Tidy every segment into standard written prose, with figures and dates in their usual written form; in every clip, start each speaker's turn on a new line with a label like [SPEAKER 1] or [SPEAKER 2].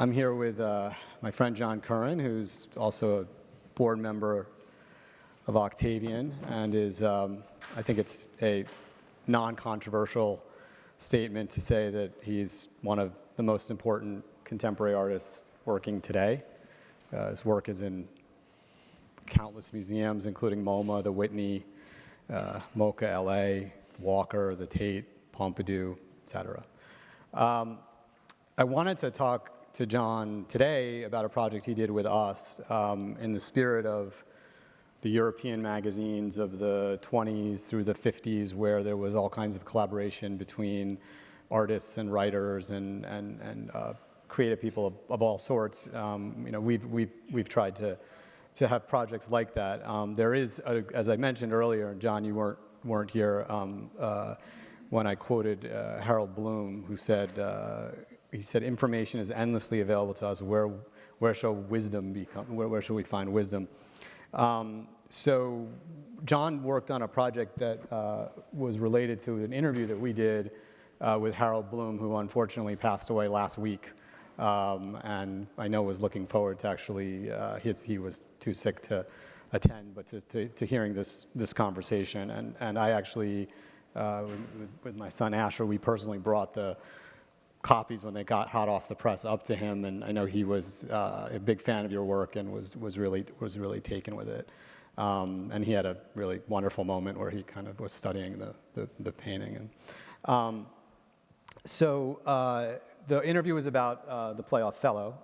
[SPEAKER 1] I'm here with my friend John Currin, who's also a board member of Octavian, and is, I think it's a non-controversial statement to say that he's one of the most important contemporary artists working today. His work is in countless museums, including MoMA, the Whitney, MoCA LA, Walker, the Tate, Pompidou, etc. I wanted to talk to John today about a project he did with us in the spirit of the European magazines of the 20s through the 50s, where there was all kinds of collaboration between artists and writers and creative people of all sorts. We've tried to have projects like that. There is, as I mentioned earlier, John, you weren't here when I quoted Harold Bloom, who said, he said, "Information is endlessly available to us. Where shall wisdom become? Where shall we find wisdom?" So John worked on a project that was related to an interview that we did with Harold Bloom, who unfortunately passed away last week. And I know was looking forward to actually, he was too sick to attend, but to hearing this conversation. And I actually, with my son Asher, we personally brought the copies when they got hot off the press up to him, and I know he was a big fan of your work and was really taken with it. And he had a really wonderful moment where he kind of was studying the painting. And the interview was about the play Othello.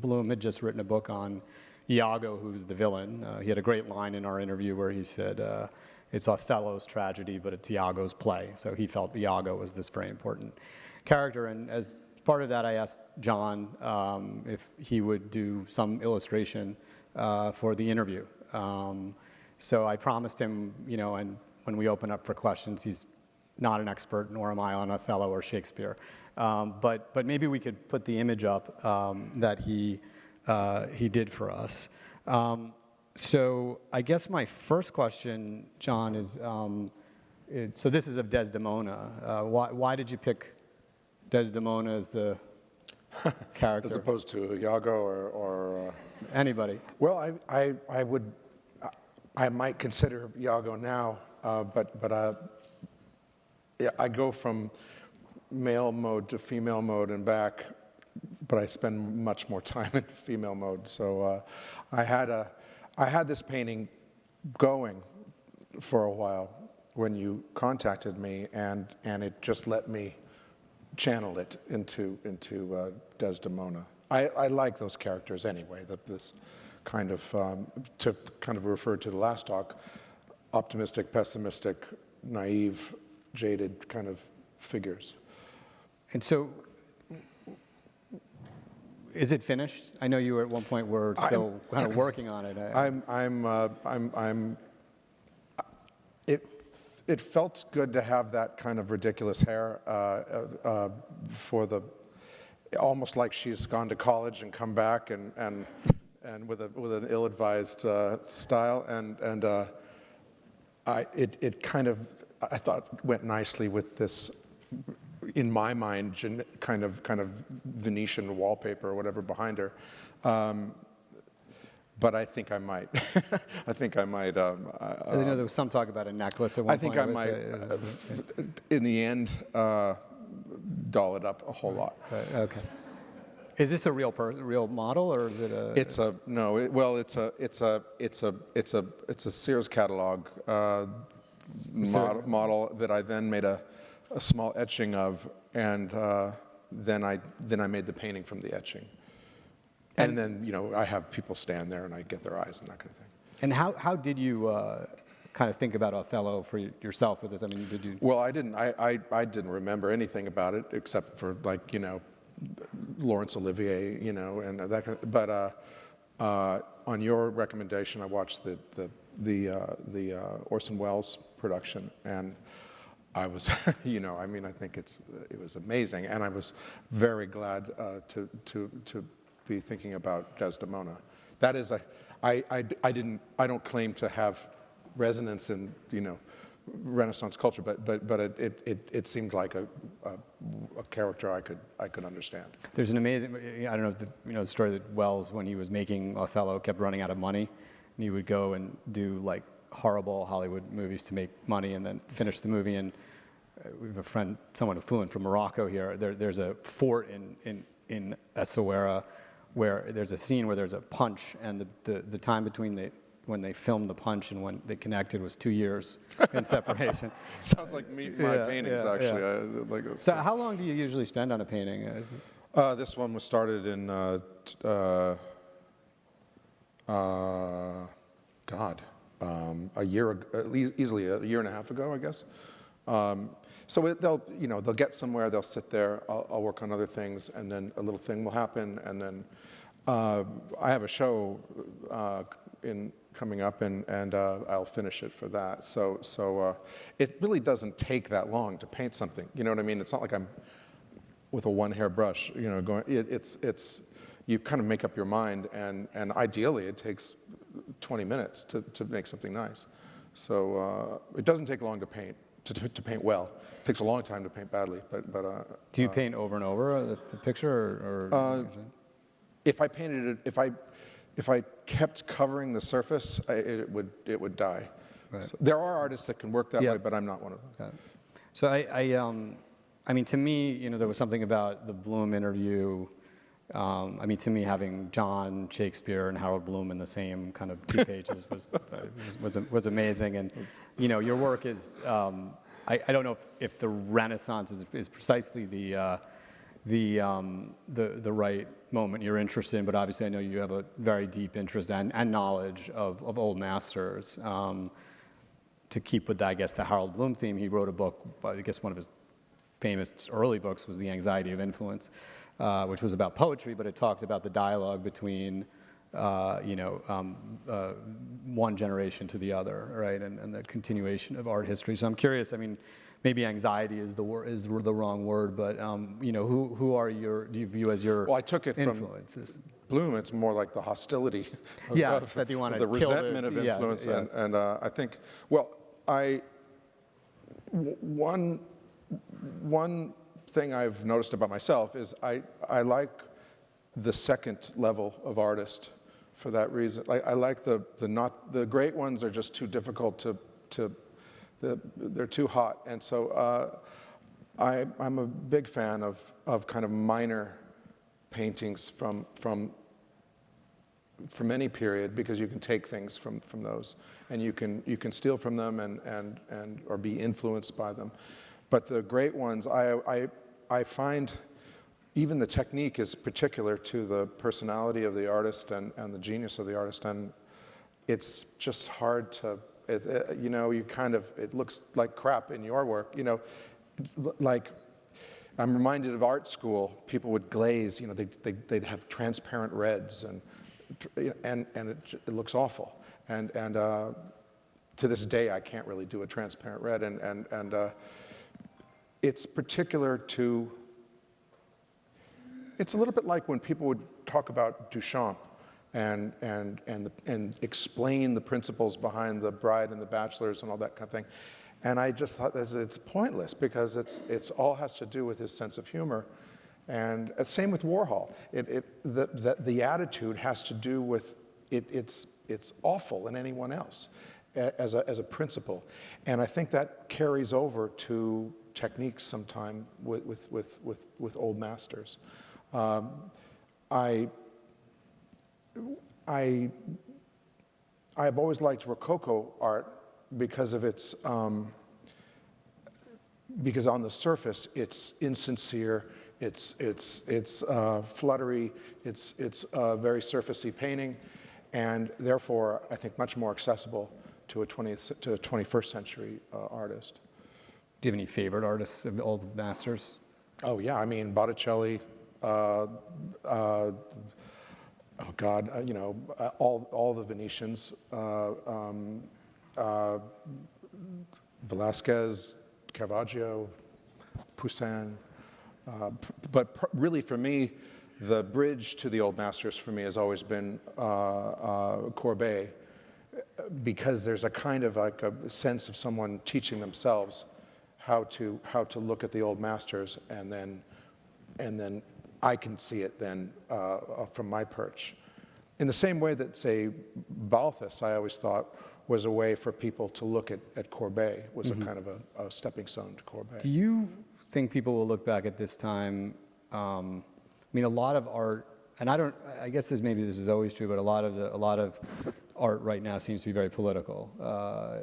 [SPEAKER 1] Bloom had just written a book on Iago, who's the villain. He had a great line in our interview where he said, it's Othello's tragedy, but it's Iago's play. So he felt Iago was this very important character. And as part of that, I asked John if he would do some illustration for the interview. So I promised him, and when we open up for questions, he's not an expert, nor am I, on Othello or Shakespeare. But maybe we could put the image up that he did for us. So I guess my first question, John, is, so this is of Desdemona. Why did you pick Desdemona as the character?
[SPEAKER 2] As opposed to Iago or
[SPEAKER 1] anybody?
[SPEAKER 2] Well, I might consider Iago now, but I go from male mode to female mode and back, but I spend much more time in female mode. So I had this painting going for a while when you contacted me, and it just let me channel it into Desdemona. I like those characters anyway. This kind of to kind of refer to the last talk, optimistic, pessimistic, naive, jaded kind of figures.
[SPEAKER 1] And so, is it finished? I know you were at one point were still kind of working on it.
[SPEAKER 2] It felt good to have that kind of ridiculous hair for the, almost like she's gone to college and come back and with an ill-advised style, and it kind of, I thought, went nicely with this, in my mind, kind of Venetian wallpaper or whatever behind her. But I think I might. I think I might.
[SPEAKER 1] I know there was some talk about a necklace at one point.
[SPEAKER 2] I think I might, in the end, doll it up a whole lot.
[SPEAKER 1] Okay. Is this a real model, or is it a?
[SPEAKER 2] It's a no. It's a Sears catalog model that I then made a small etching of, and then I made the painting from the etching. And then, I have people stand there and I get their eyes and that kind of thing.
[SPEAKER 1] And how did you kind of think about Othello for yourself with this? I mean, did you?
[SPEAKER 2] Well, I didn't. I didn't remember anything about it except for Laurence Olivier, and that kind of. But on your recommendation, I watched the Orson Welles production, and I was, I think it was amazing, and I was very glad to be thinking about Desdemona. That is, I don't claim to have resonance in Renaissance culture, but it seemed like a character I could understand.
[SPEAKER 1] There's an amazing, I don't know if the story that Wells, when he was making Othello, kept running out of money, and he would go and do like horrible Hollywood movies to make money and then finish the movie. And we have a friend, someone who flew in from Morocco here. There's a fort in Essaouira where there's a scene where there's a punch, and the time between when they filmed the punch and when they connected was 2 years in separation.
[SPEAKER 2] Sounds like my paintings, actually.
[SPEAKER 1] Yeah. So how long do you usually spend on a painting?
[SPEAKER 2] This one was started in, a year ago, easily a year and a half ago, I guess. So they'll get somewhere, they'll sit there, I'll work on other things, and then a little thing will happen, and then I have a show coming up, and I'll finish it for that. So it really doesn't take that long to paint something. You know what I mean? It's not like I'm with a one-hair brush, going. It's you kind of make up your mind, and ideally it takes 20 minutes to make something nice. So it doesn't take long to paint. To paint well, it takes a long time to paint badly. But
[SPEAKER 1] do you paint over and over the picture, or
[SPEAKER 2] if I painted it, if I kept covering the surface, it would die. Right. So there are artists that can work that way, but I'm not one of them.
[SPEAKER 1] So I mean, to me, there was something about the Bloom interview. I mean, to me, having John, Shakespeare, and Harold Bloom in the same kind of 2 pages was amazing. And your work is, I don't know if the Renaissance is precisely the right moment you're interested in, but obviously I know you have a very deep interest and knowledge of old masters. To keep with, I guess, the Harold Bloom theme, he wrote a book. I guess one of his famous early books was The Anxiety of Influence, which was about poetry, but it talked about the dialogue between, one generation to the other, right, and the continuation of art history. So I'm curious. I mean, maybe anxiety is the wrong word, but do you view as your
[SPEAKER 2] Well, I took it
[SPEAKER 1] influences?
[SPEAKER 2] From Bloom. It's more like the hostility.
[SPEAKER 1] That you want to
[SPEAKER 2] the resentment of influence, and I think, one thing I've noticed about myself is I like the second level of artist for that reason. I like the great ones are just too difficult they're too hot, and so I'm a big fan of kind of minor paintings from any period, because you can take things from those, and you can steal from them and or be influenced by them. But the great ones, I find even the technique is particular to the personality of the artist and the genius of the artist, and it's just hard to, it looks like crap in your work, like I'm reminded of art school. People would glaze, they'd have transparent reds, and it looks awful, and to this day I can't really do a transparent red, and it's particular to, it's a little bit like when people would talk about Duchamp and explain the principles behind The Bride and the Bachelors and all that kind of thing. And I just thought it's pointless, because it's all has to do with his sense of humor. And same with Warhol. The attitude has to do with it's awful in anyone else as a principle. And I think that carries over to techniques sometime with old masters. I've always liked Rococo art because of its because on the surface it's insincere, it's fluttery, it's very surfacey painting, and therefore I think much more accessible to a 21st century artist.
[SPEAKER 1] Do you have any favorite artists of old masters?
[SPEAKER 2] Oh yeah, I mean Botticelli. Oh God, all the Venetians, Velázquez, Caravaggio, Poussin. But really, for me, the bridge to the old masters for me has always been Courbet, because there's a kind of like a sense of someone teaching themselves how to look at the old masters and then then I can see it then from my perch. In the same way that, say, Balthus, I always thought was a way for people to look at Courbet, was a kind of a stepping stone to Courbet.
[SPEAKER 1] Do you think people will look back at this time? I mean, a lot of art, and I guess this is always true, but a lot of art right now seems to be very political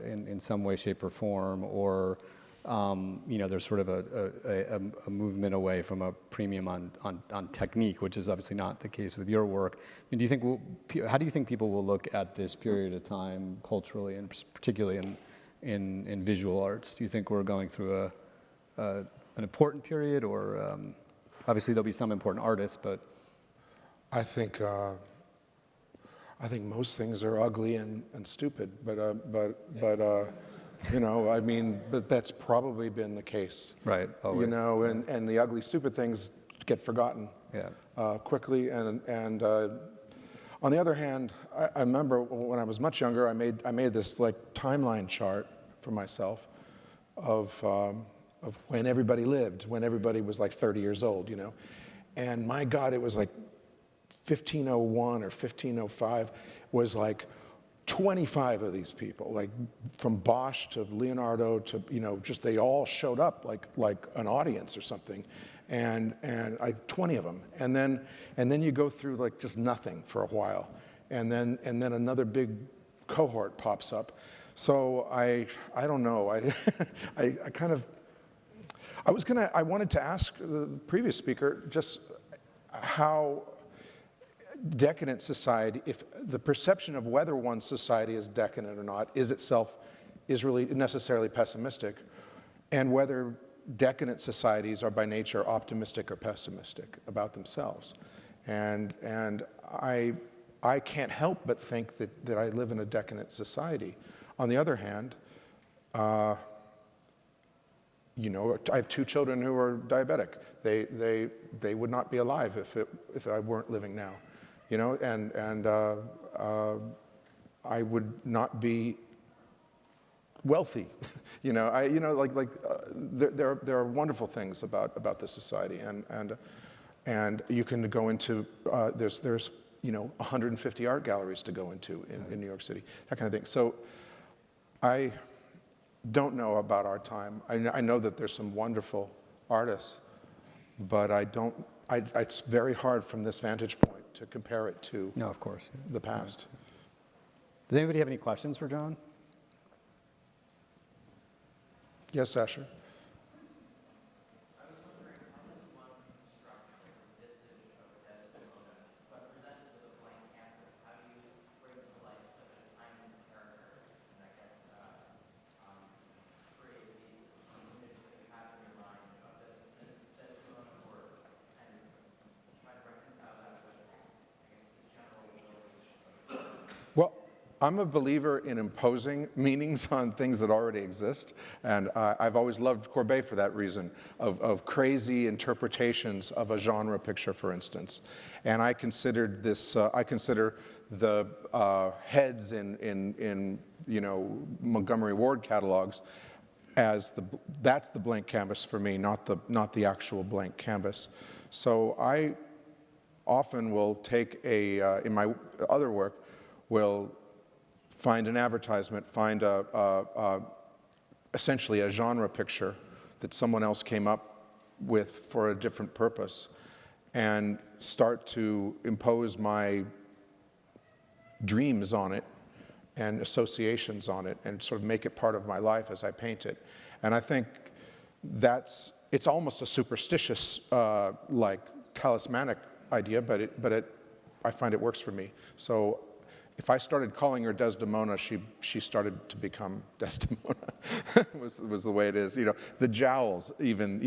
[SPEAKER 1] in some way, shape, or form, or there's sort of a movement away from a premium on technique, which is obviously not the case with your work. I mean, how do you think people will look at this period of time culturally, and particularly in visual arts? Do you think we're going through an important period, or obviously there'll be some important artists, but
[SPEAKER 2] I think most things are ugly and stupid, but that's probably been the case.
[SPEAKER 1] Right, always.
[SPEAKER 2] And the ugly, stupid things get forgotten quickly. And on the other hand, I remember when I was much younger, I made this like timeline chart for myself of when everybody lived, when everybody was like 30 years old, And my God, it was like 1501 or 1505 was like 25 of these people, like from Bosch to Leonardo to, just they all showed up like an audience or something, and 20 of them, and then you go through like just nothing for a while, and then another big cohort pops up. So I don't know. I wanted to ask the previous speaker just how decadent society, if the perception of whether one's society is decadent or not is really necessarily pessimistic, and whether decadent societies are by nature optimistic or pessimistic about themselves. And I can't help but think that I live in a decadent society. On the other hand, I have 2 children who are diabetic. They would not be alive if I weren't living now. And I would not be wealthy. There are wonderful things about this society, and you can go into there's 150 art galleries to go into in New York City, that kind of thing. So I don't know about our time. I know that there's some wonderful artists, but it's very hard from this vantage point to compare it to
[SPEAKER 1] of course,
[SPEAKER 2] the past.
[SPEAKER 1] Does anybody have any questions for John?
[SPEAKER 2] Yes, Asher?
[SPEAKER 3] I was wondering, how does one construct a visage of Desdemona, but presented with a blank canvas? How do you bring to life such a timeless character, and I guess create the image that you have in your mind of Desdemona, or and try to reconcile that with, I guess, the general village?
[SPEAKER 2] Well, I'm a believer in imposing meanings on things that already exist, and I've always loved Courbet for that reason, of crazy interpretations of a genre picture, for instance. And I considered this. I consider the heads in Montgomery Ward catalogs as that's the blank canvas for me, not the actual blank canvas. So I often will take in my other work, will find an advertisement, find essentially a genre picture that someone else came up with for a different purpose, and start to impose my dreams on it and associations on it, and sort of make it part of my life as I paint it. And I think it's almost a superstitious, like talismanic idea, but I find it works for me. So if I started calling her Desdemona, she started to become Desdemona. was the way it is. The jowls, even.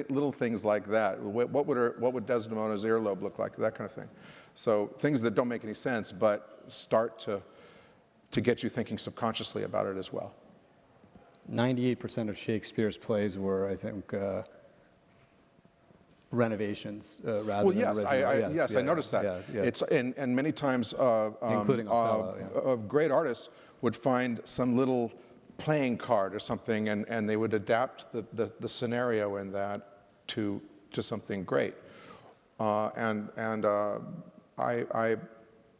[SPEAKER 2] Little things like that. What would Desdemona's earlobe look like? That kind of thing. So things that don't make any sense, but start to get you thinking subconsciously about it as well.
[SPEAKER 1] 98% of Shakespeare's plays were, I think, renovations rather than original.
[SPEAKER 2] Yes, I noticed that.
[SPEAKER 1] Yes.
[SPEAKER 2] It's and many times,
[SPEAKER 1] including Othello,
[SPEAKER 2] great artists would find some little playing card or something, and they would adapt the scenario in that to something great.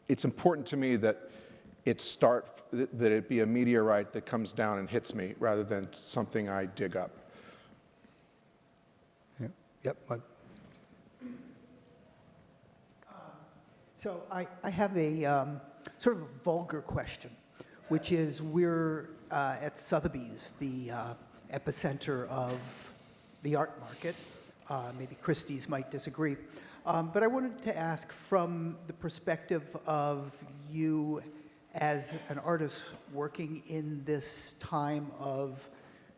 [SPEAKER 2] It's important to me that that it be a meteorite that comes down and hits me rather than something I dig up.
[SPEAKER 1] Yeah. Yep.
[SPEAKER 4] So I have a sort of a vulgar question, which is we're at Sotheby's, the epicenter of the art market. Maybe Christie's might disagree. But I wanted to ask from the perspective of you as an artist working in this time of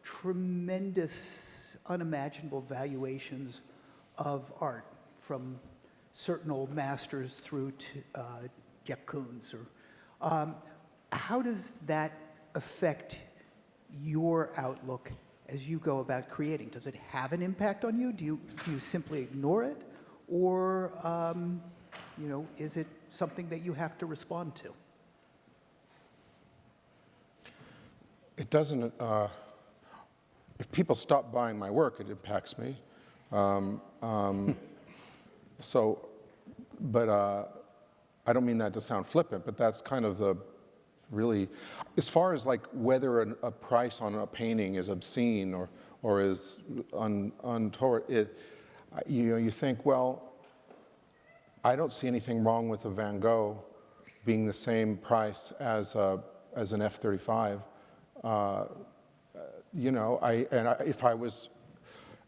[SPEAKER 4] tremendous, unimaginable valuations of art, from certain old masters through to Jeff Koons. How does that affect your outlook as you go about creating? Does it have an impact on you? Do you simply ignore it? Or is it something that you have to respond to?
[SPEAKER 2] It doesn't, if people stop buying my work, it impacts me. But I don't mean that to sound flippant, but that's kind of the really, as far as like whether a price on a painting is obscene or is untoward, you think, well, I don't see anything wrong with a Van Gogh being the same price as an F-35.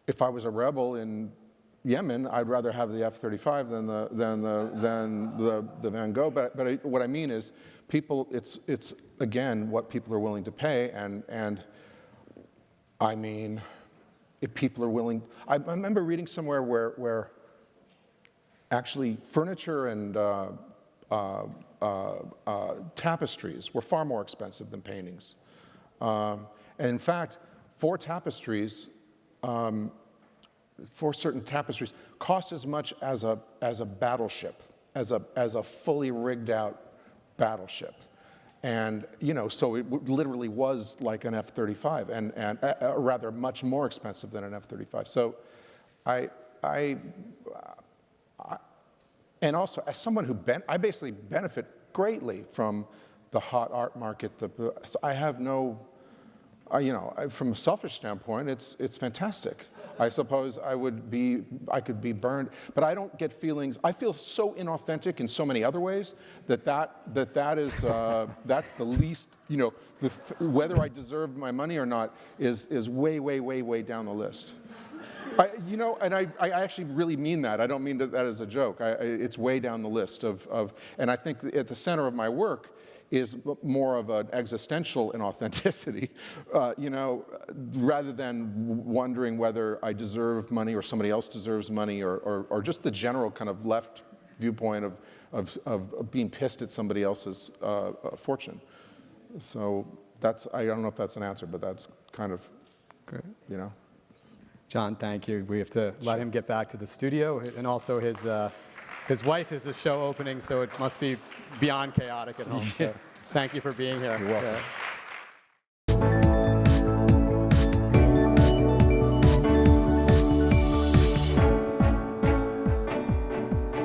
[SPEAKER 2] If I was a rebel in Yemen, I'd rather have the F-35 than the Van Gogh. But what I mean is, people. It's again what people are willing to pay, and I mean, if people are willing. I remember reading somewhere where actually furniture and tapestries were far more expensive than paintings. And in fact, for certain tapestries, cost as much as a battleship, as a fully rigged out battleship. And so it literally was like an F-35, and rather much more expensive than an F-35. So and also as someone who I basically benefit greatly from the hot art market. So I have no. From a selfish standpoint, it's fantastic. I suppose I could be burned, but I don't get feelings. I feel so inauthentic in so many other ways that is that's the least. Whether I deserve my money or not is way down the list. And I actually really mean that. I don't mean that as a joke. It's way down the list of, and I think at the center of my work is more of an existential inauthenticity, rather than wondering whether I deserve money or somebody else deserves money, or just the general kind of left viewpoint of being pissed at somebody else's fortune. So I don't know if that's an answer, but that's kind of
[SPEAKER 1] great.
[SPEAKER 2] John,
[SPEAKER 1] thank you. We have to let him get back to the studio, and also his wife is the show opening, so it must be beyond chaotic at home. So thank you for being here.
[SPEAKER 2] You're welcome.
[SPEAKER 1] Yeah.